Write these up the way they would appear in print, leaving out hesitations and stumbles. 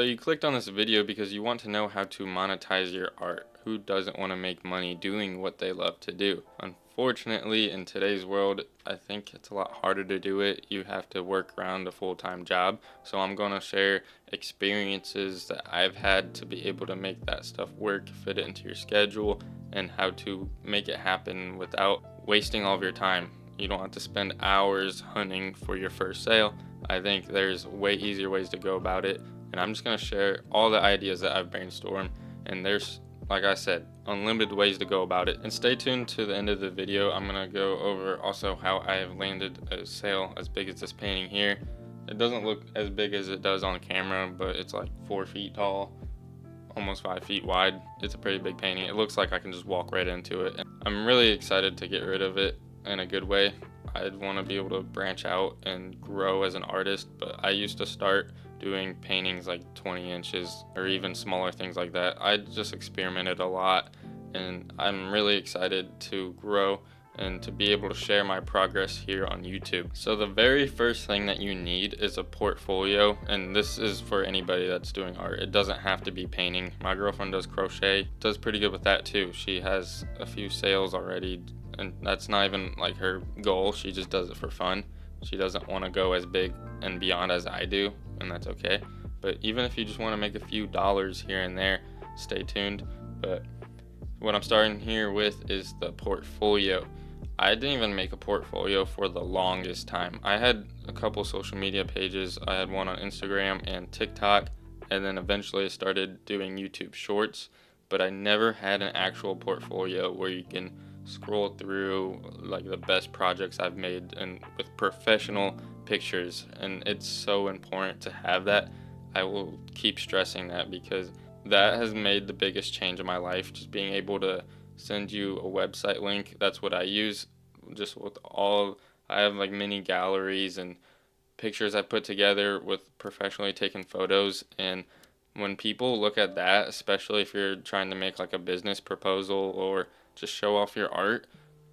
So you clicked on this video because you want to know how to monetize your art. Who doesn't want to make money doing what they love to do? Unfortunately, in today's world, I think it's a lot harder to do it. You have to work around a full-time job. So I'm going to share experiences that I've had to be able to make that stuff work, fit it into your schedule, and how to make it happen without wasting all of your time. You don't have to spend hours hunting for your first sale. I think there's way easier ways to go about it, and I'm just going to share all the ideas that I've brainstormed, and there's, like I said, unlimited ways to go about it. And stay tuned to the end of the video. I'm going to go over also how I have landed a sale as big as this painting here. It doesn't look as big as it does on camera, but it's like 4 feet tall, almost 5 feet wide. It's a pretty big painting. It looks like I can just walk right into it. I'm really excited to get rid of it in a good way. I'd want to be able to branch out and grow as an artist, but I used to start doing paintings like 20 inches or even smaller things like that. I just experimented a lot, and I'm really excited to grow and to be able to share my progress here on YouTube. So the very first thing that you need is a portfolio, and this is for anybody that's doing art. It doesn't have to be painting. My girlfriend does crochet, does pretty good with that too. She has a few sales already, and that's not even like her goal. She just does it for fun. She doesn't want to go as big and beyond as I do, and that's okay. But even if you just want to make a few dollars here and there, stay tuned. But what I'm starting here with is the portfolio. I didn't even make a portfolio for the longest time. I had a couple social media pages. I had one on Instagram and TikTok, and then eventually I started doing YouTube shorts, but I never had an actual portfolio where you can scroll through like the best projects I've made and with professional pictures, and it's so important to have that. I will keep stressing that because that has made the biggest change in my life, just being able to send you a website link. That's what I use. Just with all, I have like mini galleries and pictures I put together with professionally taken photos, and when people look at that, especially if you're trying to make like a business proposal or just show off your art,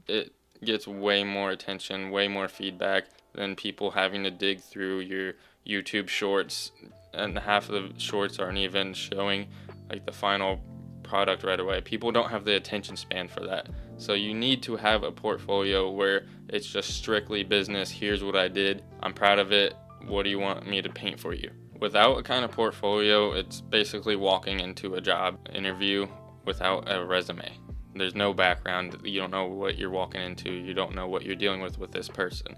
it gets way more attention, way more feedback than people having to dig through your YouTube shorts, and half of the shorts aren't even showing like the final product right away. People don't have the attention span for that. So you need to have a portfolio where it's just strictly business. Here's what I did. I'm proud of it. What do you want me to paint for you? Without a kind of portfolio, it's basically walking into a job interview without a resume. There's no background. You don't know what you're walking into. You don't know what you're dealing with this person.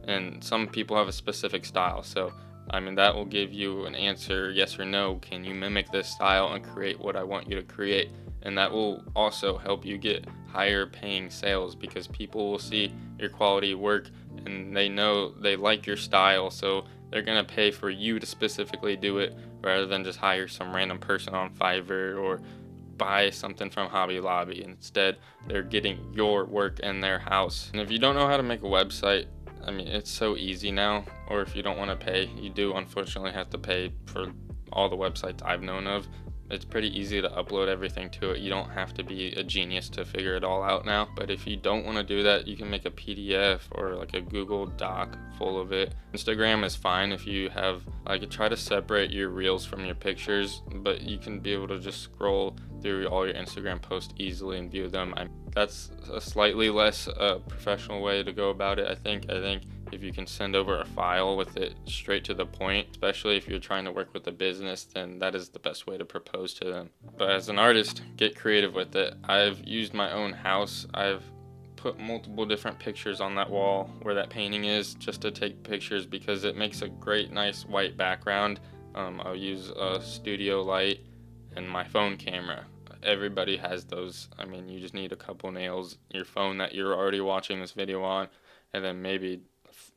And some people have a specific style. So, I mean, that will give you an answer, yes or no. Can you mimic this style and create what I want you to create? And that will also help you get higher paying sales because people will see your quality work and they know they like your style. So they're going to pay for you to specifically do it rather than just hire some random person on Fiverr or buy something from Hobby Lobby. Instead, they're getting your work in their house. And if you don't know how to make a website, I mean, it's so easy now. Or if you don't want to pay, you do unfortunately have to pay for all the websites I've known of. It's pretty easy to upload everything to it. You don't have to be a genius to figure it all out now. But if you don't want to do that, you can make a PDF or like a Google Doc full of it. Instagram is fine if you have, like, try to separate your reels from your pictures, but you can be able to just scroll through all your Instagram posts easily and view them. That's a slightly less professional way to go about it, I think. If you can send over a file with it straight to the point, especially if you're trying to work with a business, then that is the best way to propose to them. But as an artist, get creative with it. I've used my own house. I've put multiple different pictures on that wall where that painting is just to take pictures because it makes a great, nice white background. I'll use a studio light and my phone camera. Everybody has those. I mean, you just need a couple nails, your phone that you're already watching this video on, and then maybe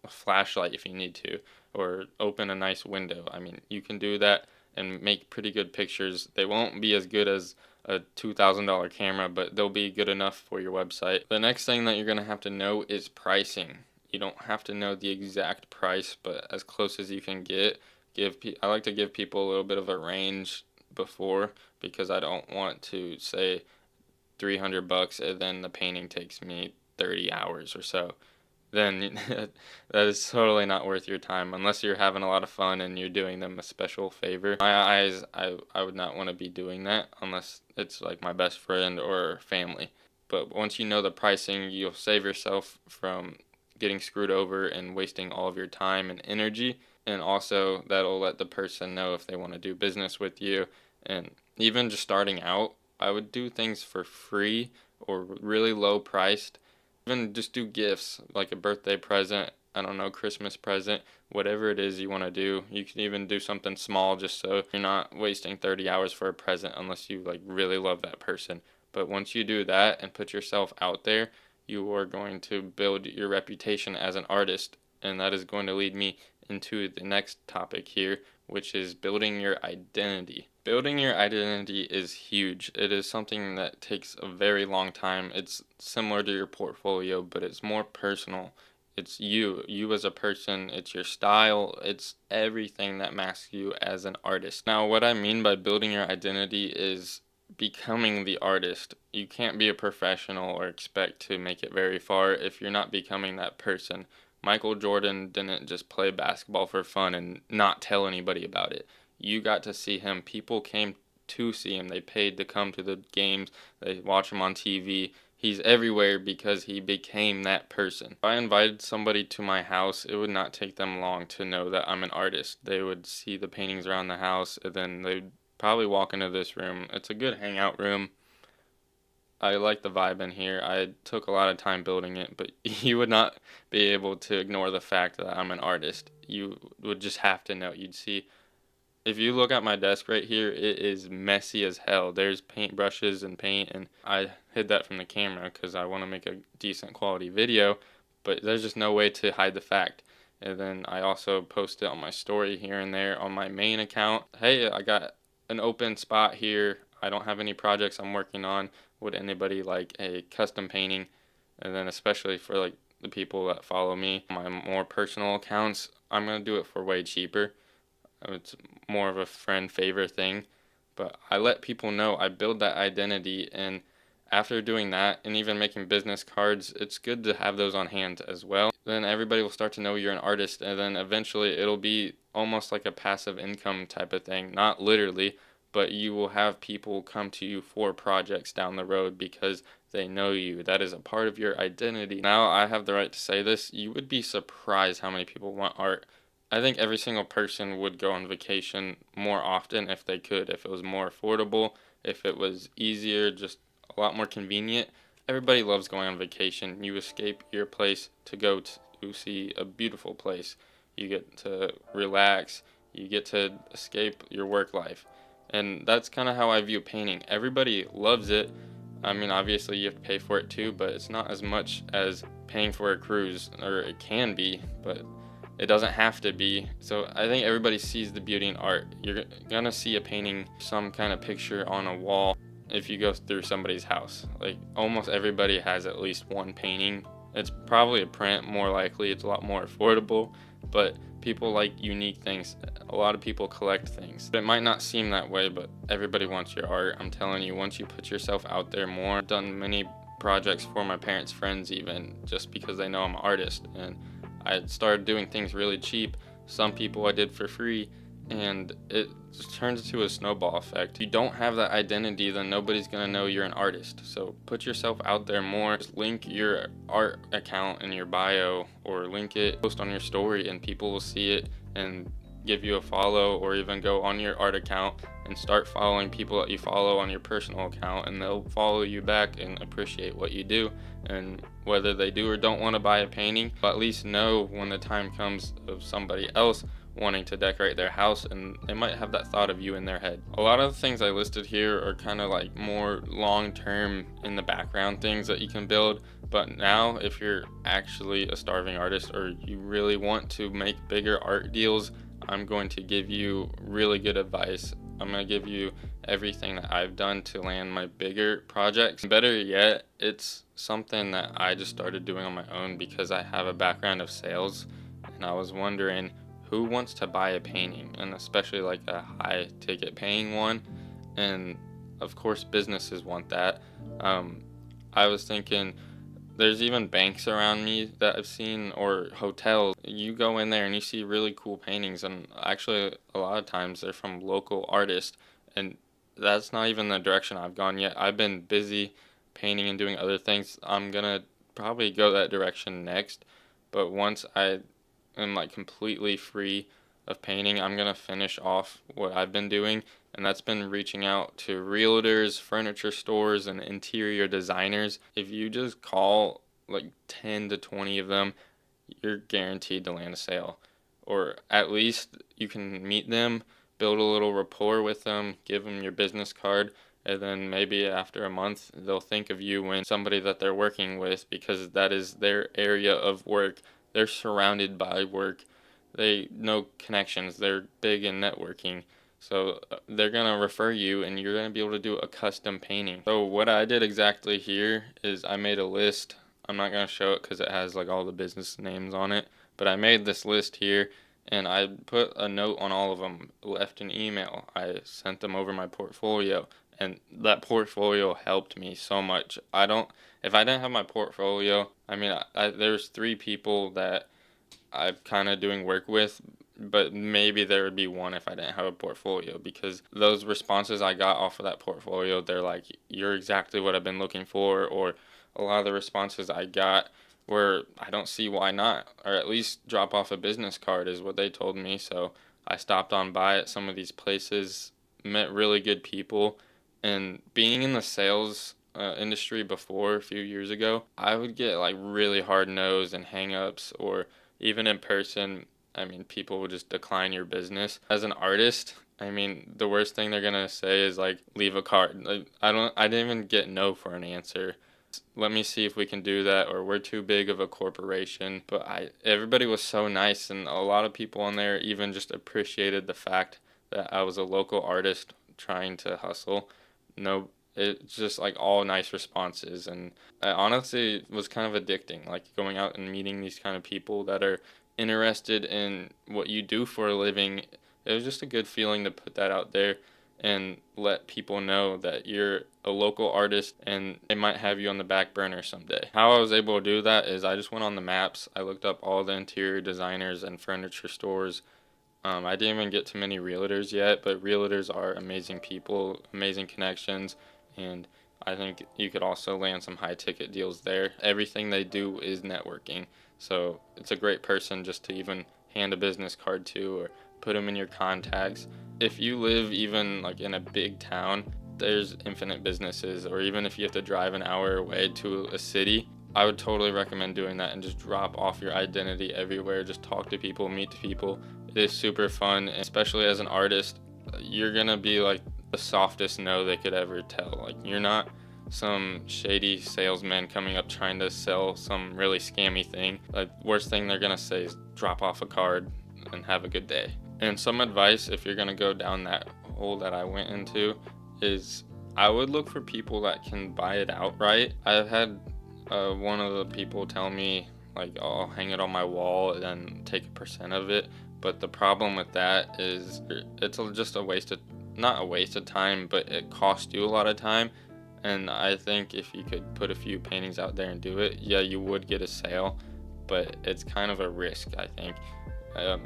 a flashlight if you need to, or open a nice window. I mean, you can do that and make pretty good pictures. They won't be as good as a $2,000 camera, but they'll be good enough for your website. The next thing that you're going to have to know is pricing. You don't have to know the exact price, but as close as you can get. I like to give people a little bit of a range before, because I don't want to say $300 and then the painting takes me 30 hours or so. then that is totally not worth your time unless you're having a lot of fun and you're doing them a special favor. In my eyes, I would not want to be doing that unless it's like my best friend or family. But once you know the pricing, you'll save yourself from getting screwed over and wasting all of your time and energy. And also, that'll let the person know if they want to do business with you. And even just starting out, I would do things for free or really low priced. Even just do gifts like a birthday present, I don't know, Christmas present, whatever it is you want to do. You can even do something small just so you're not wasting 30 hours for a present unless you like really love that person. But once you do that and put yourself out there, you are going to build your reputation as an artist. And that is going to lead me into the next topic here, which is building your identity. Building your identity is huge. It is something that takes a very long time. It's similar to your portfolio, but it's more personal. It's you as a person, it's your style, it's everything that masks you as an artist. Now, what I mean by building your identity is becoming the artist. You can't be a professional or expect to make it very far if you're not becoming that person. Michael Jordan didn't just play basketball for fun and not tell anybody about it. You got to see him. People came to see him. They paid to come to the games. They watch him on TV. He's everywhere because he became that person. If I invited somebody to my house, it would not take them long to know that I'm an artist. They would see the paintings around the house, and then they'd probably walk into this room. It's a good hangout room. I like the vibe in here. I took a lot of time building it, but you would not be able to ignore the fact that I'm an artist. You would just have to know. You'd see, if you look at my desk right here, it is messy as hell. There's paint brushes and paint, and I hid that from the camera because I want to make a decent quality video, but there's just no way to hide the fact. And then I also post it on my story here and there on my main account. Hey, I got an open spot here. I don't have any projects I'm working on. Would anybody like a custom painting? And then especially for like the people that follow me, my more personal accounts, I'm gonna do it for way cheaper. It's more of a friend favor thing, but I let people know I build that identity, and after doing that and even making business cards, it's good to have those on hand as well. Then everybody will start to know you're an artist, and then eventually it'll be almost like a passive income type of thing. Not literally, but you will have people come to you for projects down the road because they know you. That is a part of your identity. Now I have the right to say this. You would be surprised how many people want art. I think every single person would go on vacation more often if they could, if it was more affordable, if it was easier, just a lot more convenient. Everybody loves going on vacation. You escape your place to go to see a beautiful place. You get to relax, you get to escape your work life. And that's kind of how I view painting. Everybody loves it. I mean, obviously you have to pay for it too, but it's not as much as paying for a cruise, or it can be, but it doesn't have to be. So I think everybody sees the beauty in art. You're gonna see a painting, some kind of picture on a wall if you go through somebody's house. Like almost everybody has at least one painting. It's probably a print, more likely. It's a lot more affordable, but people like unique things. A lot of people collect things. It might not seem that way, but everybody wants your art. I'm telling you, once you put yourself out there more, I've done many projects for my parents' friends even, just because they know I'm an artist. And I started doing things really cheap. Some people I did for free, and it just turns into a snowball effect. If you don't have that identity, then nobody's gonna know you're an artist. So put yourself out there more. Just link your art account in your bio, or link it, post on your story, and people will see it and give you a follow, or even go on your art account and start following people that you follow on your personal account, and they'll follow you back and appreciate what you do. And whether they do or don't want to buy a painting, but at least know when the time comes of somebody else wanting to decorate their house, and they might have that thought of you in their head. A lot of the things I listed here are kind of like more long-term in the background things that you can build, but now if you're actually a starving artist or you really want to make bigger art deals, I'm going to give you really good advice. I'm going to give you everything that I've done to land my bigger projects. Better yet, it's something that I just started doing on my own because I have a background of sales, and I was wondering who wants to buy a painting, and especially like a high ticket paying one. And of course businesses want that. I was thinking There's even banks around me that I've seen, or hotels. You go in there and you see really cool paintings, and actually, a lot of times they're from local artists, and that's not even the direction I've gone yet. I've been busy painting and doing other things. I'm gonna probably go that direction next, but once I am like completely free of painting, I'm gonna finish off what I've been doing, and that's been reaching out to realtors, furniture stores, and interior designers. If you just call like 10 to 20 of them, you're guaranteed to land a sale. Or at least you can meet them, build a little rapport with them, give them your business card, and then maybe after a month they'll think of you when somebody that they're working with, because that is their area of work. They're surrounded by work. They know connections. They're big in networking. So they're going to refer you, and you're going to be able to do a custom painting. So what I did exactly here is I made a list. I'm not going to show it because it has like all the business names on it. But I made this list here, and I put a note on all of them, left an email. I sent them over my portfolio, and that portfolio helped me so much. If I didn't have my portfolio, I mean, there's 3 people that I'm kind of doing work with, but maybe there would be one if I didn't have a portfolio, because those responses I got off of that portfolio, they're like, you're exactly what I've been looking for, or a lot of the responses I got were, I don't see why not, or at least drop off a business card is what they told me. So I stopped on by at some of these places, met really good people, and being in the sales industry before a few years ago, I would get like really hard no's and hang-ups, or even in person, I mean, people will just decline your business. As an artist, I mean, the worst thing they're gonna say is like, leave a card. Like, I didn't even get no for an answer. Let me see if we can do that, or we're too big of a corporation. But everybody was so nice, and a lot of people on there even just appreciated the fact that I was a local artist trying to hustle. No, it's just like all nice responses, and it honestly was kind of addicting, like going out and meeting these kind of people that are interested in what you do for a living. It was just a good feeling to put that out there and let people know that you're a local artist and they might have you on the back burner someday. How I was able to do that is I just went on the maps. I looked up all the interior designers and furniture stores. I didn't even get to many realtors yet, but realtors are amazing people, amazing connections, and I think you could also land some high ticket deals there. Everything they do is networking, so it's a great person just to even hand a business card to, or put them in your contacts. If you live even like in a big town, there's infinite businesses, or even if you have to drive an hour away to a city, I would totally recommend doing that and just drop off your identity everywhere. Just talk to people, meet people. It is super fun, especially as an artist. You're gonna be like the softest no they could ever tell. Like, you're not some shady salesman coming up trying to sell some really scammy thing. Like, worst thing they're gonna say is drop off a card and have a good day. And some advice, if you're gonna go down that hole that I went into, is I would look for people that can buy it outright. I've had one of the people tell me, like, oh, I'll hang it on my wall and then take a percent of it. But the problem with that is it's just a waste of, not a waste of time, but it costs you a lot of time. And I think if you could put a few paintings out there and do it, yeah, you would get a sale, but it's kind of a risk, I think.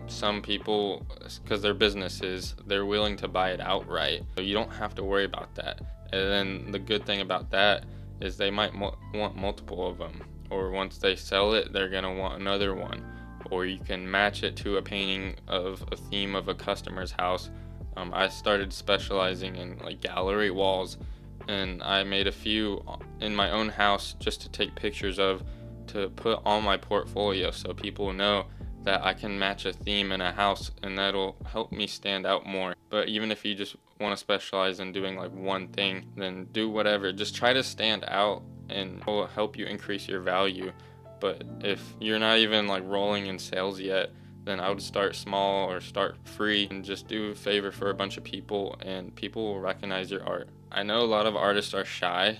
Some people, because they're businesses, they're willing to buy it outright. So you don't have to worry about that. And then the good thing about that is they might want multiple of them. Or once they sell it, they're going to want another one. Or you can match it to a painting of a theme of a customer's house. I started specializing in like gallery walls, and I made a few in my own house just to take pictures of, to put on my portfolio so people know that I can match a theme in a house, and that'll help me stand out more. But even if you just want to specialize in doing like one thing, then do whatever. Just try to stand out, and it will help you increase your value. But if you're not even like rolling in sales yet, then I would start small or start free and just do a favor for a bunch of people, and people will recognize your art. I know a lot of artists are shy,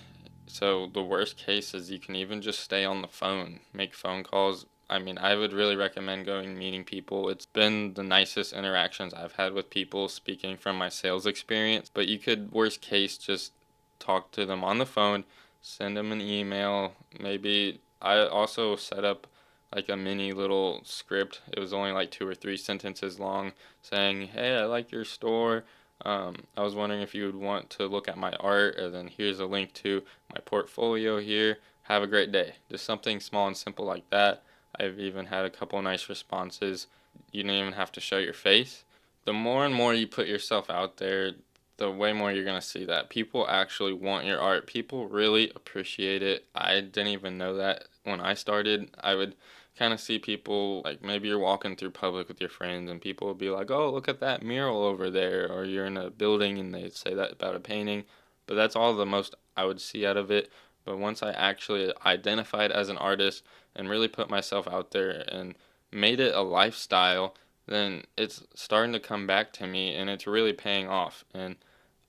so the worst case is you can even just stay on the phone, make phone calls. I mean, I would really recommend going meeting people. It's been the nicest interactions I've had with people, speaking from my sales experience. But you could, worst case, just talk to them on the phone, send them an email, maybe I also set up like a mini little script. It was only like 2 or 3 sentences long, saying, "Hey, I like your store. I was wondering if you would want to look at my art, and then here's a link to my portfolio here. Have a great day." Just something small and simple like that. I've even had a couple nice responses. You didn't even have to show your face. The more and more you put yourself out there, the way more you're gonna see that people actually want your art. People really appreciate it. I didn't even know that when I started. I would kind of see people, like, maybe you're walking through public with your friends and people would be like, "Oh, look at that mural over there," or you're in a building and they say that about a painting. But that's all the most I would see out of it. But once I actually identified as an artist and really put myself out there and made it a lifestyle, then it's starting to come back to me and it's really paying off. And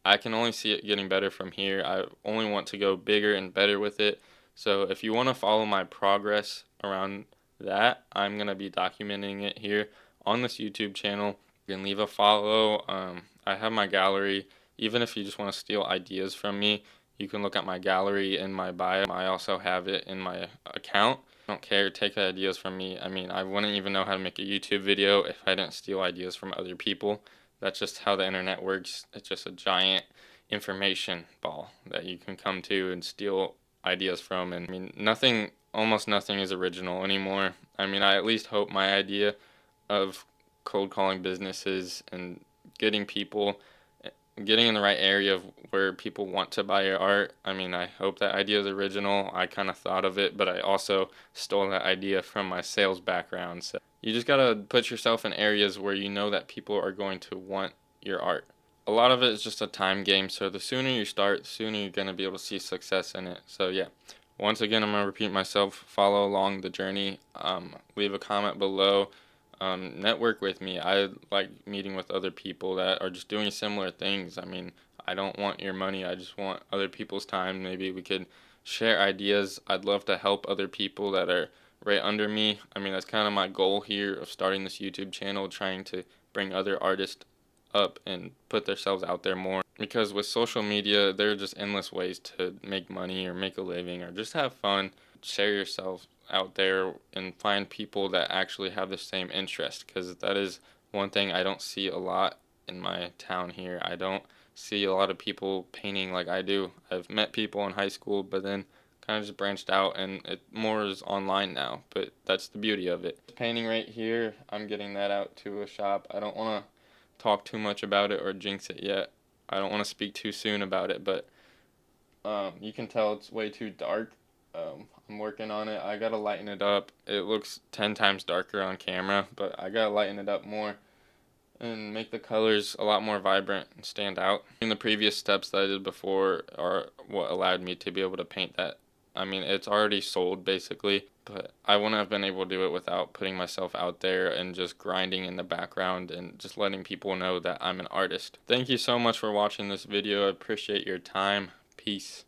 I can only see it getting better from here. I only want to go bigger and better with it. So if you want to follow my progress around that, I'm going to be documenting it here on this YouTube channel. You can leave a follow. I have my gallery. Even if you just want to steal ideas from me, you can look at my gallery in my bio. I also have it in my account. I don't care, take ideas from me. I mean, I wouldn't even know how to make a YouTube video if I didn't steal ideas from other people. That's just how the internet works. It's just a giant information ball that you can come to and steal ideas from. And I mean, almost nothing is original anymore. I mean, I at least hope my idea of cold calling businesses and getting people getting in the right area of where people want to buy your art. I mean, I hope that idea is original. I kind of thought of it, but I also stole that idea from my sales background. So you just got to put yourself in areas where you know that people are going to want your art. A lot of it is just a time game, so the sooner you start, the sooner you're going to be able to see success in it. So yeah, once again, I'm going to repeat myself. Follow along the journey. Leave a comment below. Network with me. I like meeting with other people that are just doing similar things. I mean, I don't want your money. I just want other people's time. Maybe we could share ideas. I'd love to help other people that are right under me. I mean, that's kind of my goal here of starting this YouTube channel, trying to bring other artists up and put themselves out there more. Because with social media, there are just endless ways to make money or make a living or just have fun. Share yourself out there and find people that actually have the same interest, because that is one thing I don't see a lot in my town here. I don't see a lot of people painting like I do. I've met people in high school, but then kind of just branched out and it more is online now, but that's the beauty of it. Painting right here, I'm getting that out to a shop. I don't want to talk too much about it or jinx it yet. I don't want to speak too soon about it, but you can tell it's way too dark. I'm working on it. I gotta lighten it up. It looks 10 times darker on camera, but I gotta lighten it up more and make the colors a lot more vibrant and stand out. And the previous steps that I did before are what allowed me to be able to paint that. I mean, it's already sold basically, but I wouldn't have been able to do it without putting myself out there and just grinding in the background and just letting people know that I'm an artist. Thank you so much for watching this video. I appreciate your time. Peace.